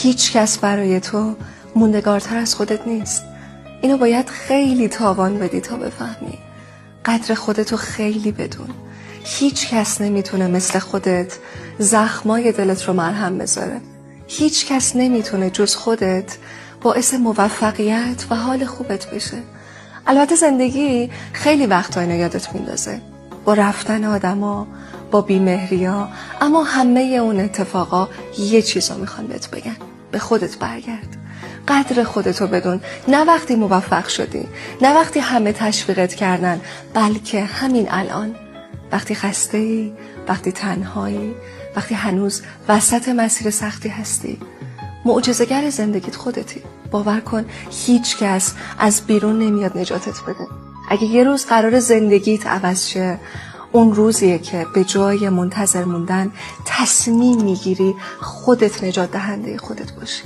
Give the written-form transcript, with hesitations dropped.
هیچ کس برای تو موندگارتر از خودت نیست. اینو باید خیلی تاوان بدی تا بفهمی. قدر خودتو خیلی بدون. هیچ کس نمیتونه مثل خودت زخمای دلت رو مرهم بذاره. هیچ کس نمیتونه جز خودت باعث موفقیت و حال خوبت بشه. البته زندگی خیلی وقتا اینو یادت میندازه، با رفتن آدما، با بیمهریا، اما همه اون اتفاقا یه چیزو میخوان بهت بگن: به خودت برگرد. قدر خودتو بدون. نه وقتی موفق شدی، نه وقتی همه تشویقت کردن، بلکه همین الان، وقتی خسته‌ای، وقتی تنهایی، وقتی هنوز وسط مسیر سختی هستی. معجزه‌گر زندگیت خودتی. باور کن هیچ کس از بیرون نمیاد نجاتت بده. اگه یه روز قرار زندگیت عوض شه، اون روزیه که به جای منتظر موندن تصمیم میگیری خودت نجات دهنده خودت باشی.